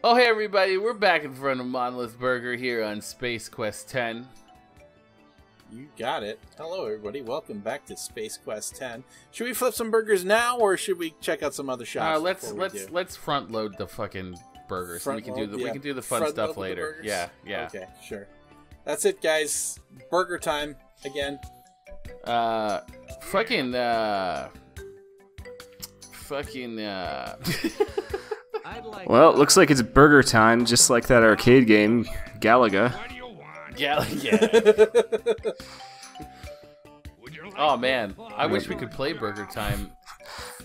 Oh, hey everybody, we're back in front of Monolith Burger here on Space Quest 10. You got it. Hello everybody, welcome back to Space Quest 10. Should we flip some burgers now, or should we check out some other shops? Let's front load the fucking burgers. We can do the fun stuff later. Yeah. Okay, sure. That's it, guys. Burger time again. Well, it looks like it's burger time, just like that arcade game, Galaga. Galaga. Oh man, I wish we could play Burger Time.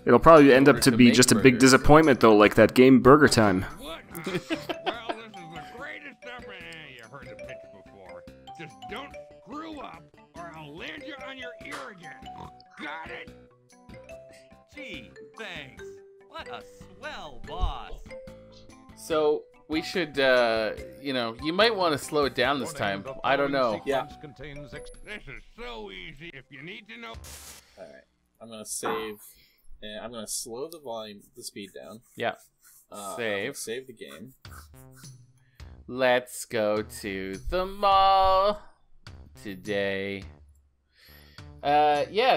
It'll probably end up to be just a big disappointment, though, like that game Burger Time. Well, this is the greatest ever. You heard the pitch before. Just don't screw up, or I'll land you on your ear again. Got it? Gee, thanks. What a swell boss. So we should, you might want to slow it down this time. I don't know. Yeah. This is so easy. If you need to know. All right. I'm gonna save, and I'm gonna slow the speed down. Yeah. Save the game. Let's go to the mall today.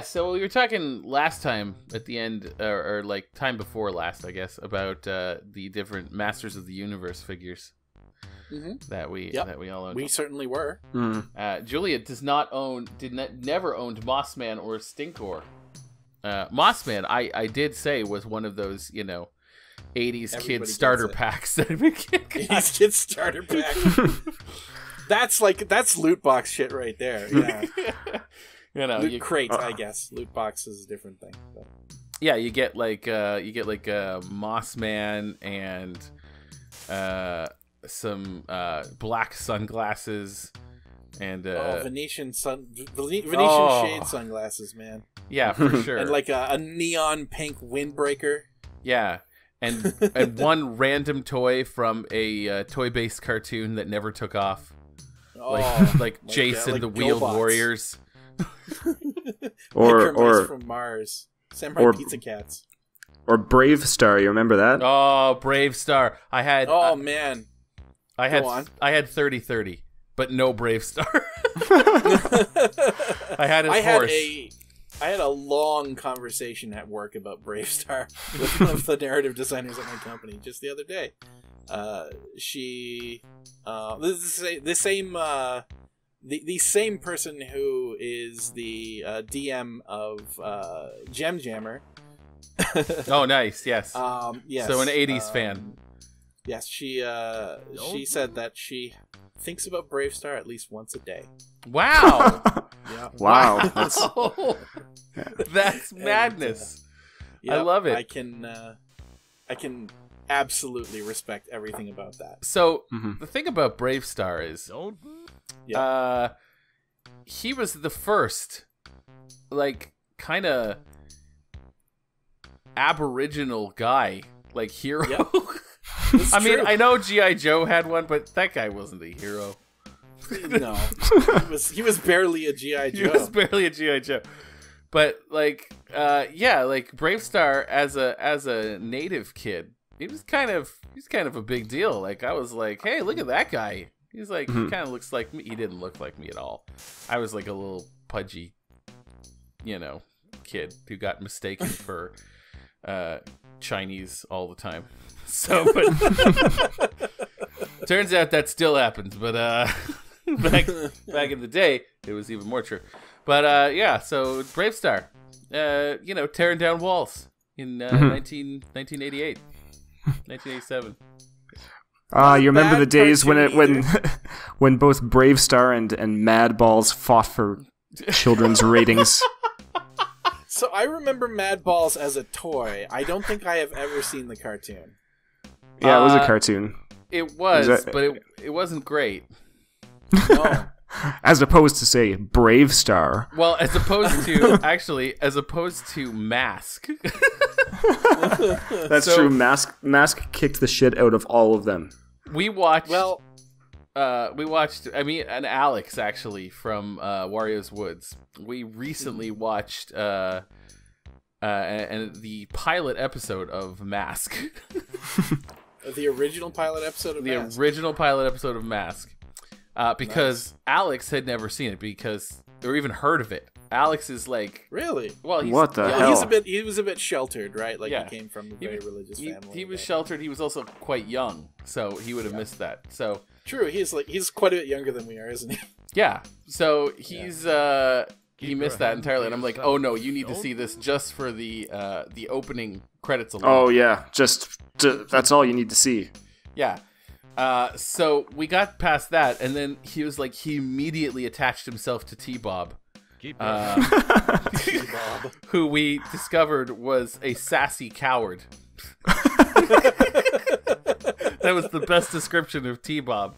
So we were talking last time at the end, or like time before last, I guess, about the different Masters of the Universe figures that we all own. We certainly were. Julia never owned Mossman or Stinkor. Mossman, I did say, was one of those, 80s kid starter packs. 80s kid starter pack. That's loot box shit right there. Yeah. Loot crate, I guess. Loot box is a different thing. But. Yeah, you get like Mossman and some black sunglasses and Venetian shade sunglasses, man. Yeah, for sure. And like a neon pink windbreaker. Yeah. And one random toy from a toy-based cartoon that never took off. Like Jason the Wheeled Warriors. or from Mars, Samurai Pizza Cats, or Brave Star. You remember that? Oh, Brave Star. I had. Oh man, I had 30-30, but no Brave Star. I had his horse. I had a long conversation at work about Brave Star with one of the narrative designers at my company just the other day. The same person who is the DM of Gem Jammer. Oh, nice. Yes. Yes. So an 80s fan. Yes, she said that she thinks about Brave Star at least once a day. Wow. Yeah. Wow. That's madness. I love it. I can absolutely respect everything about that. So the thing about Brave Star is he was the first kind of aboriginal guy, like hero. Yep. I mean, I know G.I. Joe had one, but that guy wasn't a hero. No, he was barely a G.I. Joe. He was barely a G.I. Joe. But Brave Star as a native kid, he was kind of a big deal. Like, I was like, hey, look at that guy. He's like, he kind of looks like me. He didn't look like me at all. I was like a little pudgy, kid who got mistaken for Chinese all the time. So, but turns out that still happens. But back in the day, it was even more true. But so Brave Star, tearing down walls in 1988, 1987. You remember the days when both Brave Star and Mad Balls fought for children's ratings? So I remember Mad Balls as a toy. I don't think I have ever seen the cartoon. Yeah, it was a cartoon. It was, but it wasn't great. No. As opposed to, say, Brave Star. Well, as opposed to Mask. That's true. Mask kicked the shit out of all of them. We watched. And Alex actually from Wario's Woods. We recently watched and the pilot episode of Mask. The original pilot episode of Mask. The original pilot episode of Mask. Because Alex had never seen it or even heard of it. Alex is like... Really? Well, what the hell? He was a bit sheltered, right? Like, he came from a very religious family. He was sheltered. He was also quite young, so he would have missed that. So true. He's quite a bit younger than we are, isn't he? Yeah. So he's he missed that entirely, and I'm like, oh no, you need to see this just for the opening credits alone. Oh yeah, that's all you need to see. Yeah. So we got past that, and then he was like, he immediately attached himself to T-Bob. Who we discovered was a sassy coward. That was the best description of T-Bob.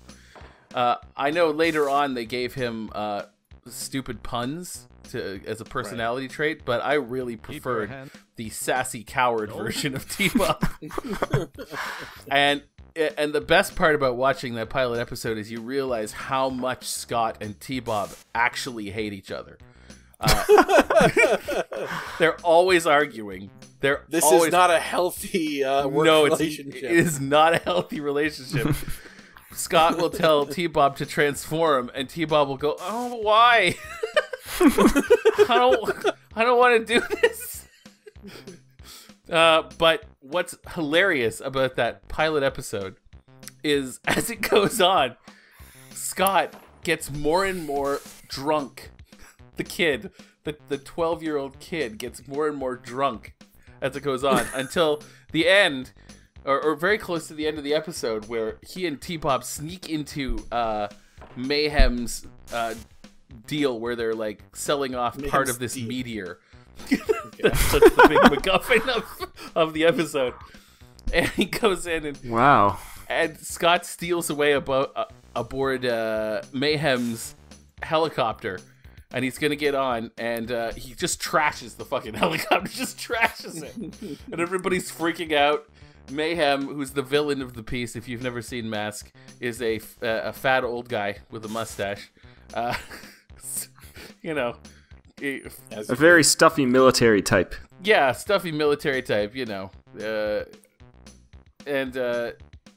I know later on they gave him stupid puns as a personality trait, but I really preferred the sassy coward version of T-Bob. And the best part about watching that pilot episode is you realize how much Scott and T-Bob actually hate each other. They're always arguing. This is not a healthy relationship. It is not a healthy relationship. Scott will tell T-Bob to transform, and T-Bob will go, "Oh, why? I don't want to do this." But what's hilarious about that pilot episode is, as it goes on, Scott gets more and more drunk. The kid, the 12-year-old kid, gets more and more drunk as it goes on until the end, or very close to the end of the episode, where he and T-Bob sneak into Mayhem's deal where they're like selling off part of this meteor. That's the big MacGuffin of the episode. And he goes in and wow. And Scott steals away aboard Mayhem's helicopter. And he's gonna get on, and he just trashes the fucking helicopter, just trashes it. And everybody's freaking out. Mayhem, who's the villain of the piece, if you've never seen Mask, is a fat old guy with a mustache. You know. A very stuffy military type. Yeah, stuffy military type, you know.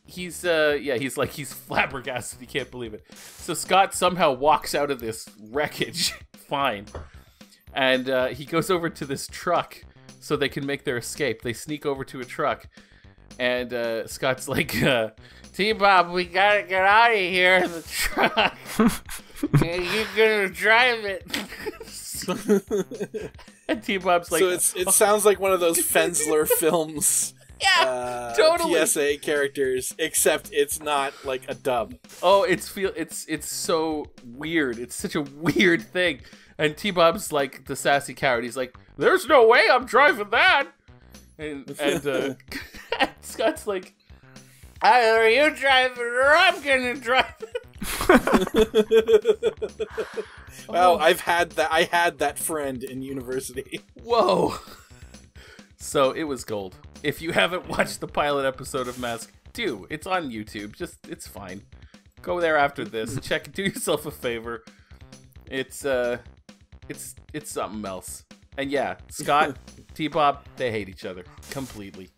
He's flabbergasted. He can't believe it. So Scott somehow walks out of this wreckage fine. And he goes over to this truck so they can make their escape. They sneak over to a truck. And Scott's like, T-Bob, we gotta get out of here in the truck. You're gonna drive it. And T-Bob's like... So it sounds like one of those Fensler films. Yeah, totally. PSA characters, except it's not like a dub. Oh, it's so weird. It's such a weird thing. And T-Bob's like the sassy coward. He's like, "There's no way I'm driving that." And Scott's like, "Either you drive it or I'm gonna drive it." Well, I had that friend in university. Whoa. So it was gold. If you haven't watched the pilot episode of Mask, do. It's on YouTube. It's fine. Go there after this. Check it. Do yourself a favor. It's something else. And yeah, Scott, T-Bob, they hate each other completely.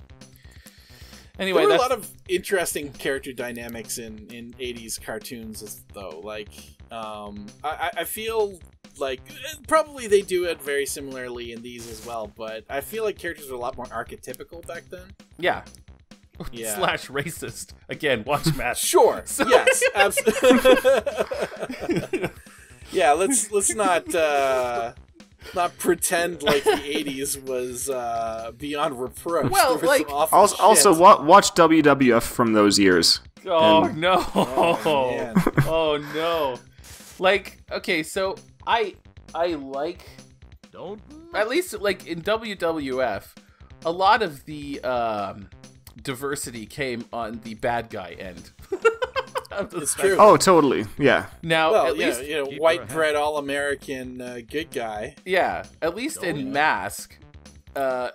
Anyway, there were a lot of interesting character dynamics in 80s cartoons, though. Like, I feel like probably they do it very similarly in these as well, but I feel like characters were a lot more archetypical back then. Yeah. Yeah. / racist. Again, watch Mask. Sure. So, yes. Absolutely. Yeah. Let's not pretend like the 80s was beyond reproach. Well, like also watch WWF from those years. Oh no! Oh, man. Oh no! Like, okay, so I like, at least like in WWF, a lot of the diversity came on the bad guy end. It's true. Oh, totally. Yeah. Now, well, at least white bread, all-American good guy. Yeah, at least in Mask, all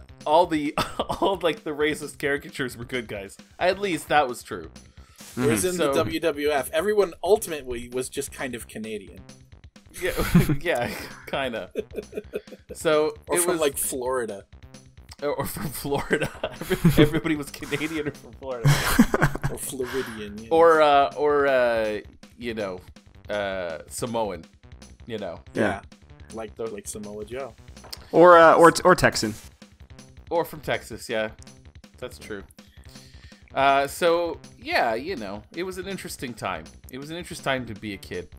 like the racist caricatures were good guys. At least that was true. Whereas in the WWF, everyone ultimately was just kind of Canadian. Yeah, yeah, kind of. So or it from was like Florida. or from Florida. Everybody was Canadian or from Florida. Or Floridian. Yeah. Or you know, Samoan. You know. Yeah. Like Samoa Joe. Or Texan. Or from Texas, yeah. That's true. So, yeah, you know, it was an interesting time. It was an interesting time to be a kid.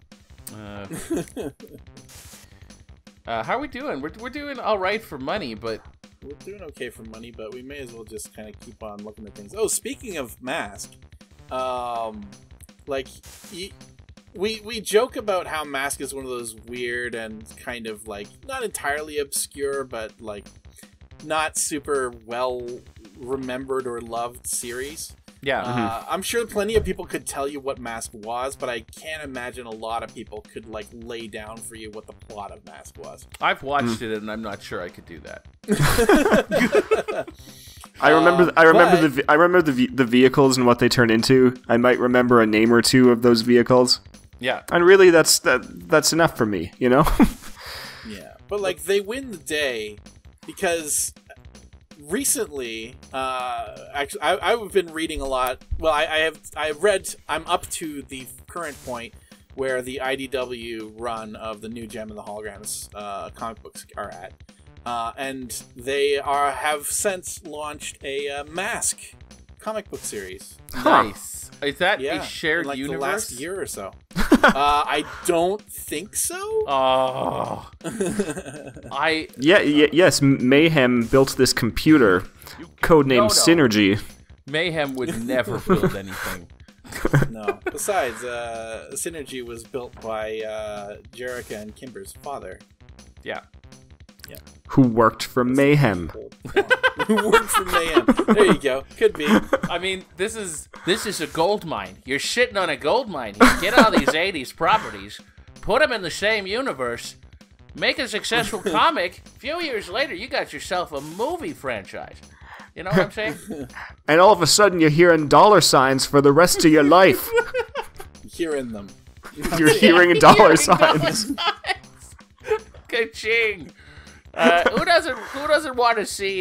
How are we doing? We're doing all right for money, but... We're doing okay for money, but we may as well just kind of keep on looking at things. Oh, speaking of Mask, we joke about how Mask is one of those weird and kind of, like, not entirely obscure, but, like, not super well remembered or loved series. Yeah. I'm sure plenty of people could tell you what Mask was, but I can't imagine a lot of people could like lay down for you what the plot of Mask was. I've watched it, and I'm not sure I could do that. I remember the vehicles and what they turn into. I might remember a name or two of those vehicles. Yeah. And really, that's enough for me, you know. Yeah, but like they win the day because. Recently, actually, I've been reading a lot. Well, I'm up to the current point where the IDW run of the new Gem and the Holograms comic books are at, and they have since launched a Mask comic book series. Nice. Is that a shared in, like, universe? The last year or so. I don't think so. Oh. Yes, Mayhem built this computer, codenamed Synergy. Mayhem would never build anything. No. Besides, Synergy was built by Jerrica and Kimber's father. Yeah. Yeah. Who worked for Mayhem. Who worked for Mayhem. There you go. Could be. I mean, this is a gold mine. You're shitting on a gold mine. You get all these 80s properties, put them in the same universe, make a successful comic. A few years later, you got yourself a movie franchise. You know what I'm saying? And all of a sudden, you're hearing dollar signs for the rest of your life. Hearing them. You're hearing dollar signs. Ka-ching. Who doesn't want to see,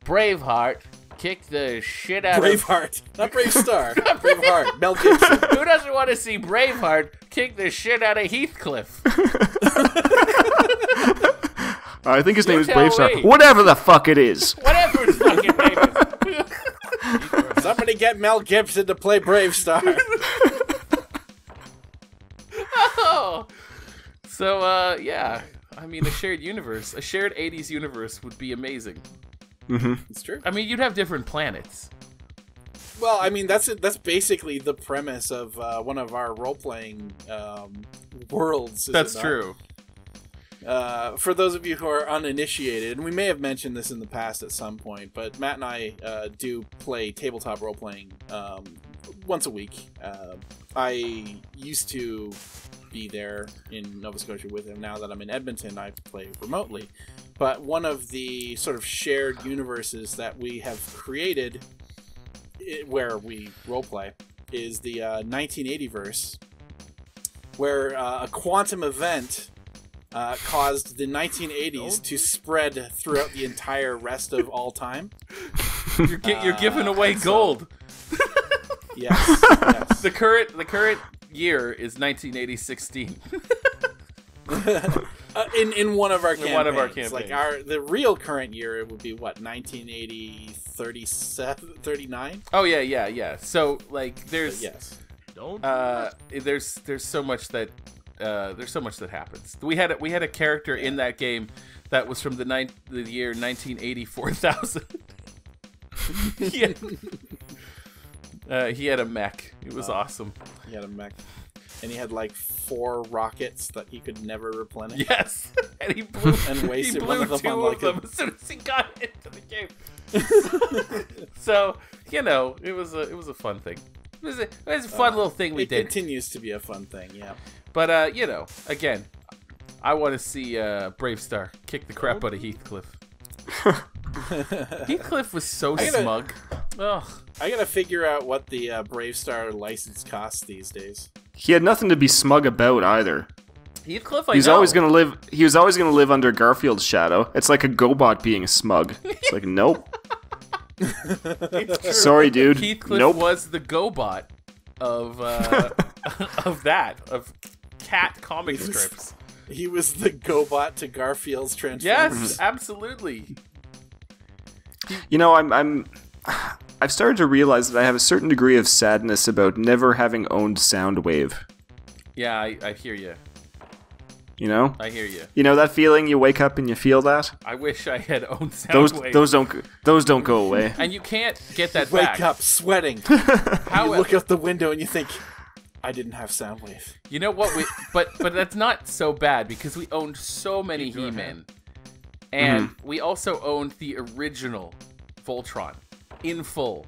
Braveheart kick the shit out Braveheart. Not Brave Star. Braveheart. Mel Gibson. Who doesn't want to see Braveheart kick the shit out of Heathcliff? I think his name is tell Bravestar. me. Whatever the fuck it is. Whatever his fucking name is. Somebody get Mel Gibson to play Brave Star. Oh. So, yeah. I mean, a shared 80s universe would be amazing. Mm-hmm. It's true. I mean, you'd have different planets. Well, I mean, that's basically the premise of one of our role-playing worlds. That's true. For those of you who are uninitiated, and we may have mentioned this in the past at some point, but Matt and I do play tabletop role-playing once a week. I used to be there in Nova Scotia with him. Now that I'm in Edmonton, I play remotely. But one of the sort of shared universes that we have created where we roleplay is the 1980-verse, where a quantum event caused the 1980s to spread throughout the entire rest of all time. You're giving away gold. Yes. The current year is 1980-16. In one of our campaigns. One of our campaigns. Like the real current year, it would be what, 1980-37, 39? Oh yeah. So like there's there's so much that happens. We had a character in that game that was from the year 1980-4000. He had a mech. It was awesome. He had a mech. And he had like 4 rockets that he could never replenish. Yes, and he blew and wasted he blew one of them two on like of them as soon as he got into the game. So it was a fun thing. It was a fun little thing we did. It continues to be a fun thing, yeah. But again, I want to see Brave Star kick the crap out of Heathcliff. Heathcliff was so smug. Ugh. I gotta figure out what the Brave Star license costs these days. He had nothing to be smug about either. Heathcliff, I He was know. always gonna live. He was always gonna live under Garfield's shadow. It's like a GoBot being smug. It's like, nope. It's true. Sorry, dude. Heathcliff Nope. was the GoBot of of cat comic strips. He was the GoBot to Garfield's Transformers. Yes, absolutely. You know, I've started to realize that I have a certain degree of sadness about never having owned Soundwave. Yeah, I hear you. You know? I hear you. You know that feeling you wake up and you feel that? I wish I had owned Soundwave. Those don't go away. And you can't get that Wake back. up sweating. How You look out the window and you think, I didn't have Soundwave. You know what? But that's not so bad because we owned so many He-Men, and we also owned the original Voltron in full.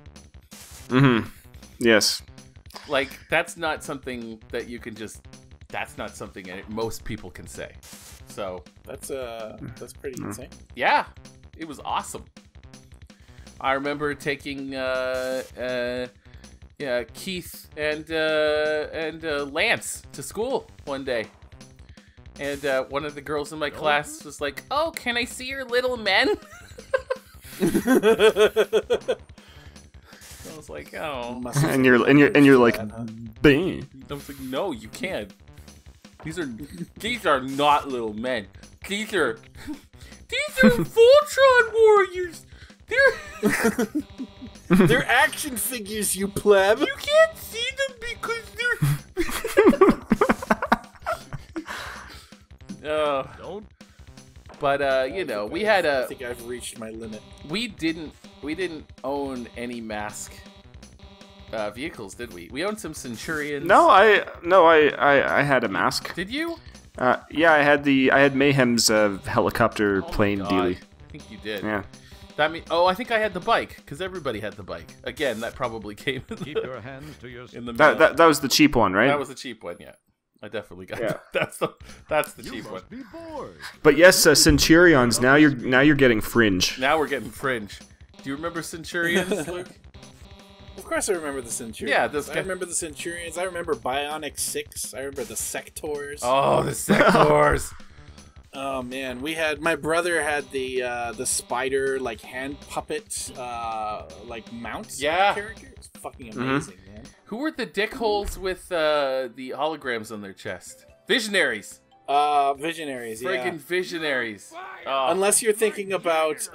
Mm-hmm. Yes. Like that's not something that you can just. That's not something that most people can say. So That's pretty insane. yeah, it was awesome. I remember taking Keith and Lance to school one day, and one of the girls in my class was like, "Oh, can I see your little men?" I was like, "Oh," And you're like, bing. I was like, "No, you can't. These are not little men. These are Voltron warriors. They're action figures, you pleb. You can't see them because they're." Don't. But we had I think I've reached my limit. we didn't own any mask vehicles, did we? We owned some Centurions. No, I had a mask. Did you? Yeah, I had Mayhem's helicopter plane God, dealie. I think you did. Yeah. That mean, I think I had the bike because everybody had the bike. Again, that probably came in Keep your hands to your. in the middle. That was the cheap one, right? That was the cheap one. Yeah, I definitely got that. That's the cheap one. Must be bored. But yes, Centurions. Now you're getting fringe. Now we're getting fringe. Do you remember Centurions, Luke? Of course I remember the Centurions. Yeah, those I guys- remember the Centurions. I remember Bionic 6. I remember the Sectors. Oh, the Sectors. Oh man, my brother had the spider like hand puppet like mount Yeah. character. It's fucking amazing, man. Who were the dickholes with the holograms on their chest? Visionaries. Visionaries, yeah. Friggin' Visionaries. Oh, Unless you're thinking about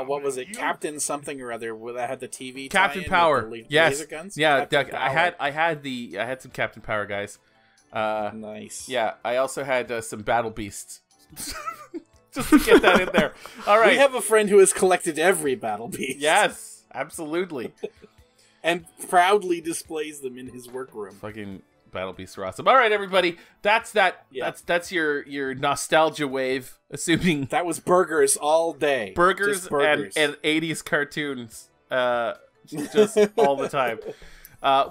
what was it, Captain something or other, where that had the TV. Captain tie-in Power. with the Yes. laser guns. Yeah, Captain I Power. had some Captain Power guys. Nice. Yeah, I also had some Battle Beasts. Just to get that in there. All right. We have a friend who has collected every Battle Beast. Yes, absolutely. And proudly displays them in his workroom. Fucking Battle Beasts are awesome. All right, everybody. That's that. Yeah. That's your nostalgia wave. Assuming That was burgers all day. burgers, Just burgers. and 80s cartoons just all the time.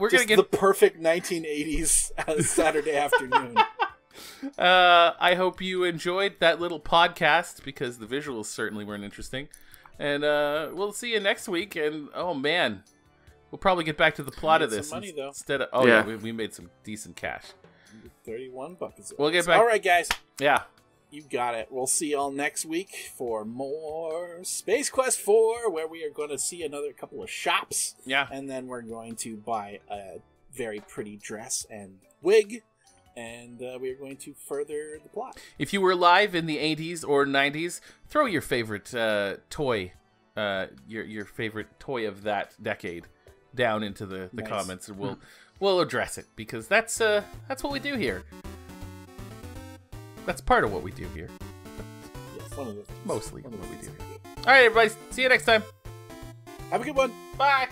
We're Just gonna the get. perfect 1980s Saturday afternoon. I hope you enjoyed that little podcast because the visuals certainly weren't interesting. And we'll see you next week. And oh man, we'll probably get back to the plot of made this some money, though. instead of. Oh yeah, Yeah. we made some decent cash. 31 buckets. We'll get back. All right, guys. Yeah. You got it. We'll see y'all next week for more Space Quest 4, where we are going to see another couple of shops. Yeah. And then we're going to buy a very pretty dress and wig. And we are going to further the plot. If you were alive in the 80s or 90s, throw your favorite toy, your favorite toy of that decade, down into the Nice. comments, and we'll address it because that's what we do here. That's part of what we do here. Yes, one of the things. Mostly One of the what we things do. we do. All right, everybody. See you next time. Have a good one. Bye.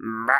Bah.